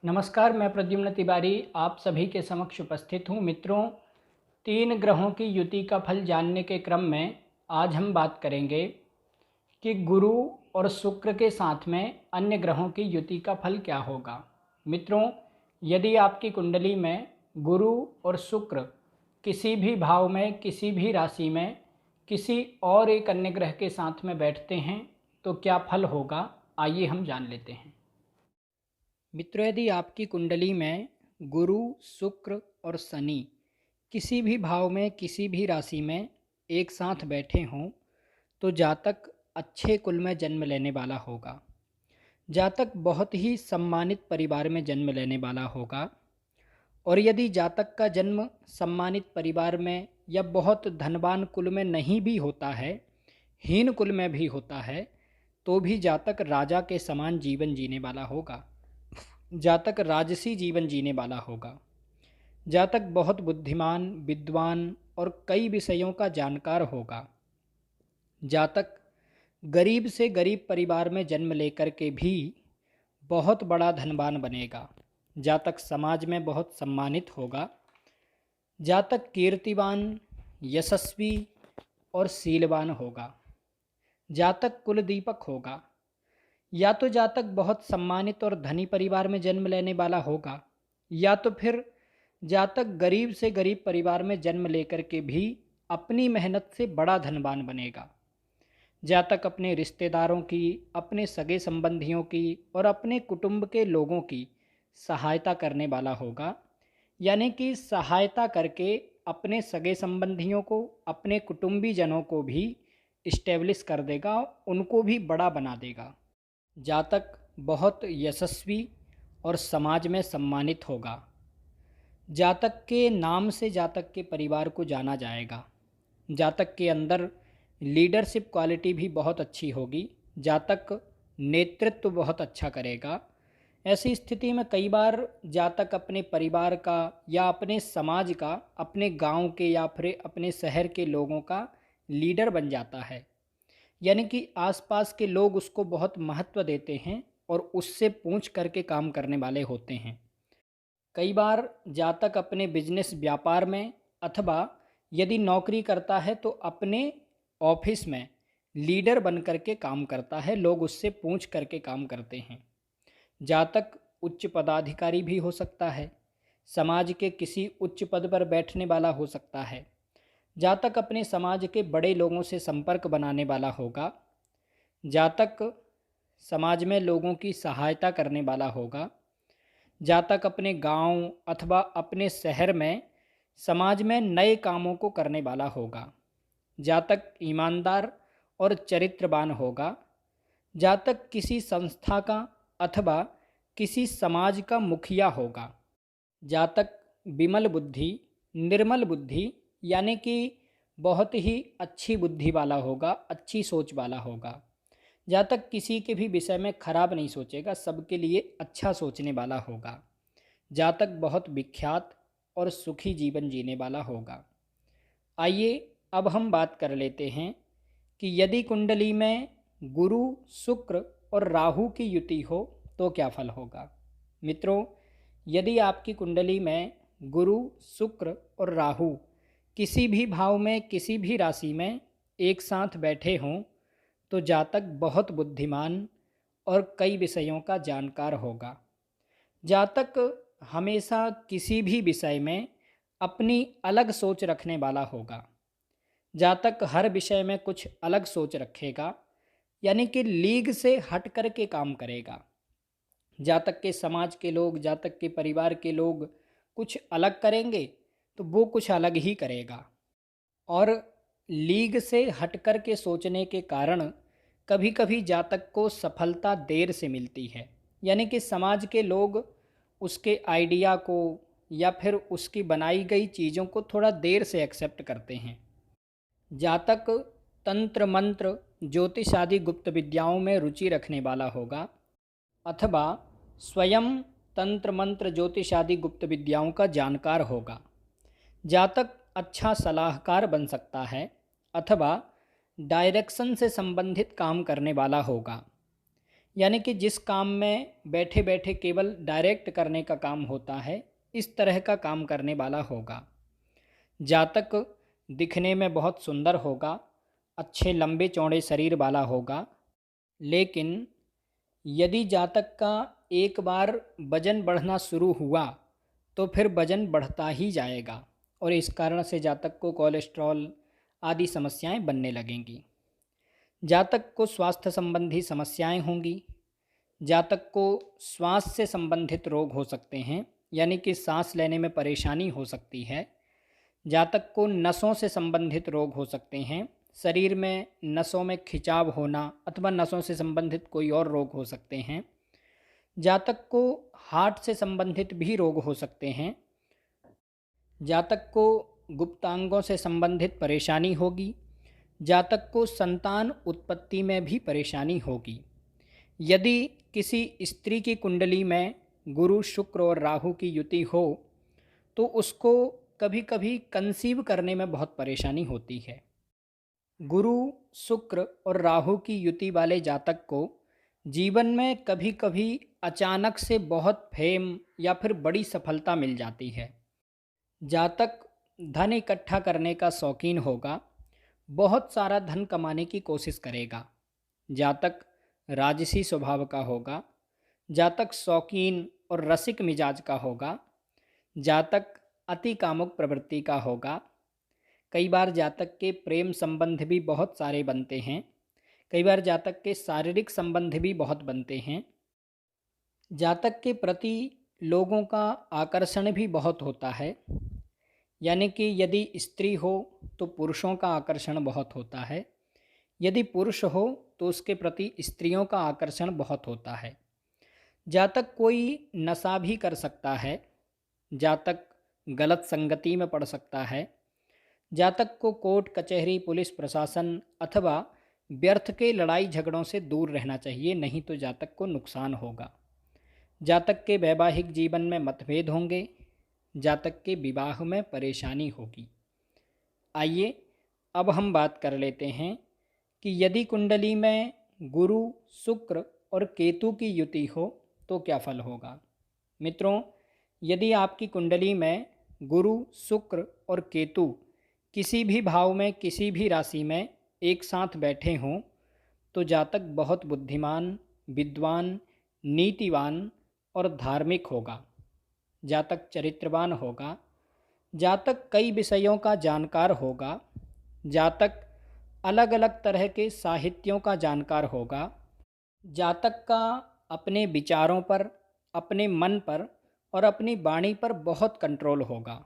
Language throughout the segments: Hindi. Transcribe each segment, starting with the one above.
नमस्कार, मैं प्रद्युम्न तिवारी आप सभी के समक्ष उपस्थित हूँ। मित्रों, 3 ग्रहों की युति का फल जानने के क्रम में आज हम बात करेंगे कि गुरु और शुक्र के साथ में अन्य ग्रहों की युति का फल क्या होगा। मित्रों, यदि आपकी कुंडली में गुरु और शुक्र किसी भी भाव में, किसी भी राशि में, किसी और एक अन्य ग्रह के साथ में बैठते हैं तो क्या फल होगा, आइए हम जान लेते हैं। मित्रों, यदि आपकी कुंडली में गुरु, शुक्र और शनि किसी भी भाव में, किसी भी राशि में एक साथ बैठे हों तो जातक अच्छे कुल में जन्म लेने वाला होगा। जातक बहुत ही सम्मानित परिवार में जन्म लेने वाला होगा। और यदि जातक का जन्म सम्मानित परिवार में या बहुत धनवान कुल में नहीं भी होता है, हीन कुल में भी होता है, तो भी जातक राजा के समान जीवन जीने वाला होगा। जातक राजसी जीवन जीने वाला होगा। जातक बहुत बुद्धिमान, विद्वान और कई विषयों का जानकार होगा। जातक गरीब से गरीब परिवार में जन्म लेकर के भी बहुत बड़ा धनवान बनेगा। जातक समाज में बहुत सम्मानित होगा। जातक कीर्तिवान, यशस्वी और शीलवान होगा। जातक कुल दीपक होगा। या तो जातक बहुत सम्मानित और धनी परिवार में जन्म लेने वाला होगा, या तो फिर जातक गरीब से गरीब परिवार में जन्म लेकर के भी अपनी मेहनत से बड़ा धनवान बनेगा। जातक अपने रिश्तेदारों की, अपने सगे संबंधियों की और अपने कुटुंब के लोगों की सहायता करने वाला होगा। यानी कि सहायता करके अपने सगे संबंधियों को, अपने कुटुंबी जनों को भी इस्टेब्लिश कर देगा, उनको भी बड़ा बना देगा। जातक बहुत यशस्वी और समाज में सम्मानित होगा। जातक के नाम से जातक के परिवार को जाना जाएगा। जातक के अंदर लीडरशिप क्वालिटी भी बहुत अच्छी होगी। जातक नेतृत्व बहुत अच्छा करेगा। ऐसी स्थिति में कई बार जातक अपने परिवार का या अपने समाज का, अपने गांव के या फिर अपने शहर के लोगों का लीडर बन जाता है। यानी कि आसपास के लोग उसको बहुत महत्व देते हैं और उससे पूछ करके काम करने वाले होते हैं। कई बार जातक अपने बिजनेस, व्यापार में अथवा यदि नौकरी करता है तो अपने ऑफिस में लीडर बन करके काम करता है, लोग उससे पूछ करके काम करते हैं। जातक उच्च पदाधिकारी भी हो सकता है, समाज के किसी उच्च पद पर बैठने वाला हो सकता है। जातक अपने समाज के बड़े लोगों से संपर्क बनाने वाला होगा। जातक समाज में लोगों की सहायता करने वाला होगा। जातक अपने गांव अथवा अपने शहर में समाज में नए कामों को करने वाला होगा। जातक ईमानदार और चरित्रवान होगा। जातक किसी संस्था का अथवा किसी समाज का मुखिया होगा। जातक विमल बुद्धि, निर्मल बुद्धि यानी कि बहुत ही अच्छी बुद्धि वाला होगा, अच्छी सोच वाला होगा। जातक किसी के भी विषय में खराब नहीं सोचेगा, सबके लिए अच्छा सोचने वाला होगा। जातक बहुत विख्यात और सुखी जीवन जीने वाला होगा। आइए अब हम बात कर लेते हैं कि यदि कुंडली में गुरु, शुक्र और राहु की युति हो तो क्या फल होगा। मित्रों, यदि आपकी कुंडली में गुरु, शुक्र और राहु किसी भी भाव में, किसी भी राशि में एक साथ बैठे हों तो जातक बहुत बुद्धिमान और कई विषयों का जानकार होगा। जातक हमेशा किसी भी विषय में अपनी अलग सोच रखने वाला होगा। जातक हर विषय में कुछ अलग सोच रखेगा, यानी कि लीग से हट कर के काम करेगा। जातक के समाज के लोग, जातक के परिवार के लोग कुछ अलग करेंगे तो वो कुछ अलग ही करेगा। और लीग से हट कर के सोचने के कारण कभी कभी जातक को सफलता देर से मिलती है। यानी कि समाज के लोग उसके आइडिया को या फिर उसकी बनाई गई चीज़ों को थोड़ा देर से एक्सेप्ट करते हैं। जातक तंत्र मंत्र, ज्योतिष आदि गुप्त विद्याओं में रुचि रखने वाला होगा अथवा स्वयं तंत्र मंत्र, ज्योतिष आदि गुप्त विद्याओं का जानकार होगा। जातक अच्छा सलाहकार बन सकता है अथवा डायरेक्शन से संबंधित काम करने वाला होगा। यानी कि जिस काम में बैठे बैठे केवल डायरेक्ट करने का काम होता है, इस तरह का काम करने वाला होगा। जातक दिखने में बहुत सुंदर होगा, अच्छे लंबे चौड़े शरीर वाला होगा, लेकिन यदि जातक का एक बार वजन बढ़ना शुरू हुआ तो फिर वजन बढ़ता ही जाएगा और इस कारण से जातक को कोलेस्ट्रॉल आदि समस्याएं बनने लगेंगी। जातक को स्वास्थ्य संबंधी समस्याएं होंगी। जातक को श्वास से संबंधित रोग हो सकते हैं, यानी कि सांस लेने में परेशानी हो सकती है। जातक को नसों से संबंधित रोग हो सकते हैं, शरीर में नसों में खिंचाव होना अथवा नसों से संबंधित कोई और रोग हो सकते हैं। जातक को हार्ट से संबंधित भी रोग हो सकते हैं। जातक को गुप्तांगों से संबंधित परेशानी होगी। जातक को संतान उत्पत्ति में भी परेशानी होगी। यदि किसी स्त्री की कुंडली में गुरु, शुक्र और राहु की युति हो तो उसको कभी कभी कंसीव करने में बहुत परेशानी होती है। गुरु, शुक्र और राहु की युति वाले जातक को जीवन में कभी कभी अचानक से बहुत फेम या फिर बड़ी सफलता मिल जाती है। जातक धन इकट्ठा करने का शौकीन होगा, बहुत सारा धन कमाने की कोशिश करेगा। जातक राजसी स्वभाव का होगा। जातक शौकीन और रसिक मिजाज का होगा। जातक अति कामुक प्रवृत्ति का होगा। कई बार जातक के प्रेम संबंध भी बहुत सारे बनते हैं। कई बार जातक के शारीरिक संबंध भी बहुत बनते हैं। जातक के प्रति लोगों का आकर्षण भी बहुत होता है, यानी कि यदि स्त्री हो तो पुरुषों का आकर्षण बहुत होता है, यदि पुरुष हो तो उसके प्रति स्त्रियों का आकर्षण बहुत होता है। जातक कोई नशा भी कर सकता है। जातक गलत संगति में पड़ सकता है। जातक को कोर्ट कचहरी, पुलिस प्रशासन अथवा व्यर्थ के लड़ाई झगड़ों से दूर रहना चाहिए, नहीं तो जातक को नुकसान होगा। जातक के वैवाहिक जीवन में मतभेद होंगे। जातक के विवाह में परेशानी होगी। आइए अब हम बात कर लेते हैं कि यदि कुंडली में गुरु, शुक्र और केतु की युति हो तो क्या फल होगा। मित्रों, यदि आपकी कुंडली में गुरु, शुक्र और केतु किसी भी भाव में, किसी भी राशि में एक साथ बैठे हों तो जातक बहुत बुद्धिमान, विद्वान, नीतिवान और धार्मिक होगा। जातक चरित्रवान होगा। जातक कई विषयों का जानकार होगा। जातक अलग अलग तरह के साहित्यों का जानकार होगा। जातक का अपने विचारों पर, अपने मन पर और अपनी वाणी पर बहुत कंट्रोल होगा।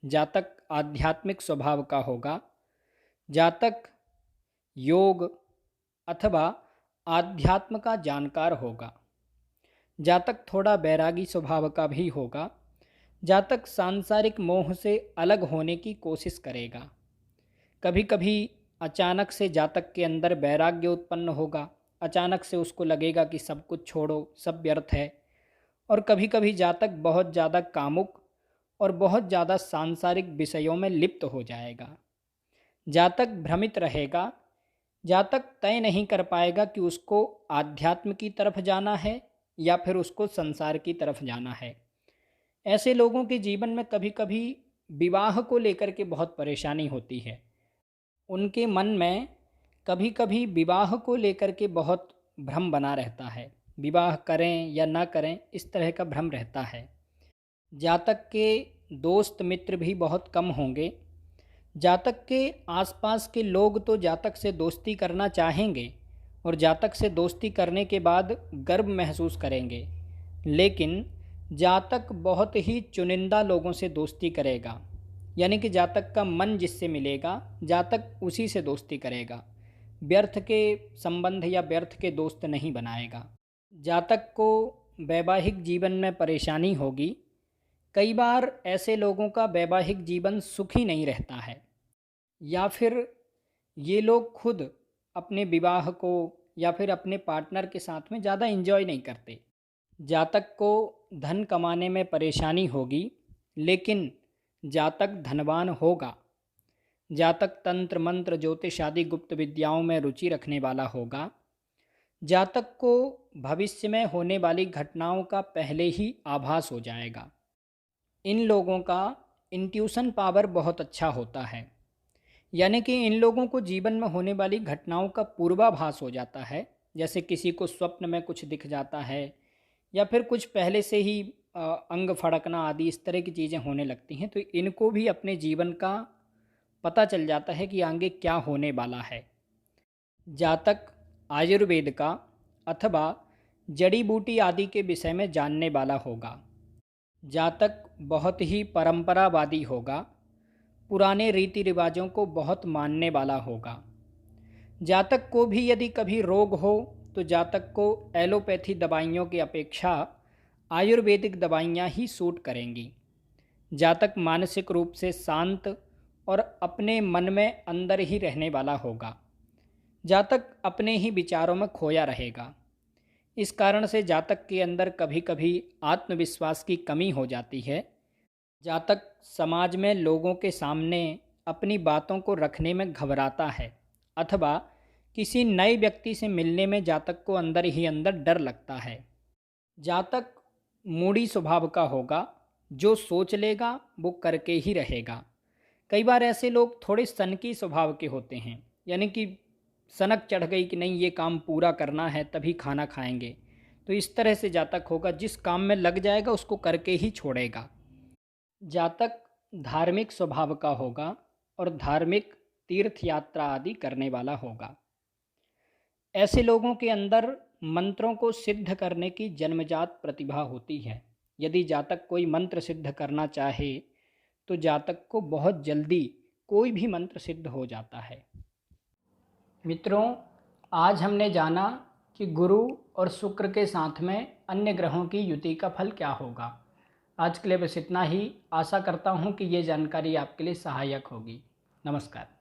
जातक आध्यात्मिक स्वभाव का होगा। जातक योग अथवा आध्यात्म का जानकार होगा। जातक थोड़ा बैरागी स्वभाव का भी होगा। जातक सांसारिक मोह से अलग होने की कोशिश करेगा। कभी कभी अचानक से जातक के अंदर वैराग्य उत्पन्न होगा। अचानक से उसको लगेगा कि सब कुछ छोड़ो, सब व्यर्थ है। और कभी कभी जातक बहुत ज़्यादा कामुक और बहुत ज़्यादा सांसारिक विषयों में लिप्त हो जाएगा। जातक भ्रमित रहेगा। जातक तय नहीं कर पाएगा कि उसको आध्यात्म की तरफ जाना है या फिर उसको संसार की तरफ जाना है। ऐसे लोगों के जीवन में कभी कभी विवाह को लेकर के बहुत परेशानी होती है। उनके मन में कभी कभी विवाह को लेकर के बहुत भ्रम बना रहता है। विवाह करें या ना करें, इस तरह का भ्रम रहता है। जातक के दोस्त मित्र भी बहुत कम होंगे। जातक के आसपास के लोग तो जातक से दोस्ती करना चाहेंगे और जातक से दोस्ती करने के बाद गर्व महसूस करेंगे, लेकिन जातक बहुत ही चुनिंदा लोगों से दोस्ती करेगा। यानी कि जातक का मन जिससे मिलेगा, जातक उसी से दोस्ती करेगा। व्यर्थ के संबंध या व्यर्थ के दोस्त नहीं बनाएगा। जातक को वैवाहिक जीवन में परेशानी होगी। कई बार ऐसे लोगों का वैवाहिक जीवन सुखी नहीं रहता है, या फिर ये लोग खुद अपने विवाह को या फिर अपने पार्टनर के साथ में ज़्यादा एंजॉय नहीं करते। जातक को धन कमाने में परेशानी होगी, लेकिन जातक धनवान होगा। जातक तंत्र मंत्र, ज्योतिष आदि गुप्त विद्याओं में रुचि रखने वाला होगा। जातक को भविष्य में होने वाली घटनाओं का पहले ही आभास हो जाएगा। इन लोगों का इंट्यूशन पावर बहुत अच्छा होता है, यानी कि इन लोगों को जीवन में होने वाली घटनाओं का पूर्वाभास हो जाता है। जैसे किसी को स्वप्न में कुछ दिख जाता है या फिर कुछ पहले से ही अंग फड़कना आदि इस तरह की चीज़ें होने लगती हैं, तो इनको भी अपने जीवन का पता चल जाता है कि आगे क्या होने वाला है। जातक आयुर्वेद का अथवा जड़ी बूटी आदि के विषय में जानने वाला होगा। जातक बहुत ही परंपरावादी होगा, पुराने रीति रिवाजों को बहुत मानने वाला होगा। जातक को भी यदि कभी रोग हो तो जातक को एलोपैथी दवाइयों की अपेक्षा आयुर्वेदिक दवाइयाँ ही सूट करेंगी। जातक मानसिक रूप से शांत और अपने मन में अंदर ही रहने वाला होगा। जातक अपने ही विचारों में खोया रहेगा। इस कारण से जातक के अंदर कभी कभी आत्मविश्वास की कमी हो जाती है। जातक समाज में लोगों के सामने अपनी बातों को रखने में घबराता है, अथवा किसी नए व्यक्ति से मिलने में जातक को अंदर ही अंदर डर लगता है। जातक मूढ़ी स्वभाव का होगा, जो सोच लेगा वो करके ही रहेगा। कई बार ऐसे लोग थोड़े सनकी स्वभाव के होते हैं, यानी कि सनक चढ़ गई कि नहीं ये काम पूरा करना है तभी खाना खाएंगे, तो इस तरह से जातक होगा, जिस काम में लग जाएगा उसको करके ही छोड़ेगा। जातक धार्मिक स्वभाव का होगा और धार्मिक तीर्थ यात्रा आदि करने वाला होगा। ऐसे लोगों के अंदर मंत्रों को सिद्ध करने की जन्मजात प्रतिभा होती है। यदि जातक कोई मंत्र सिद्ध करना चाहे तो जातक को बहुत जल्दी कोई भी मंत्र सिद्ध हो जाता है। मित्रों, आज हमने जाना कि गुरु और शुक्र के साथ में अन्य ग्रहों की युति का फल क्या होगा। आज के लिए बस इतना ही। आशा करता हूँ कि ये जानकारी आपके लिए सहायक होगी। नमस्कार।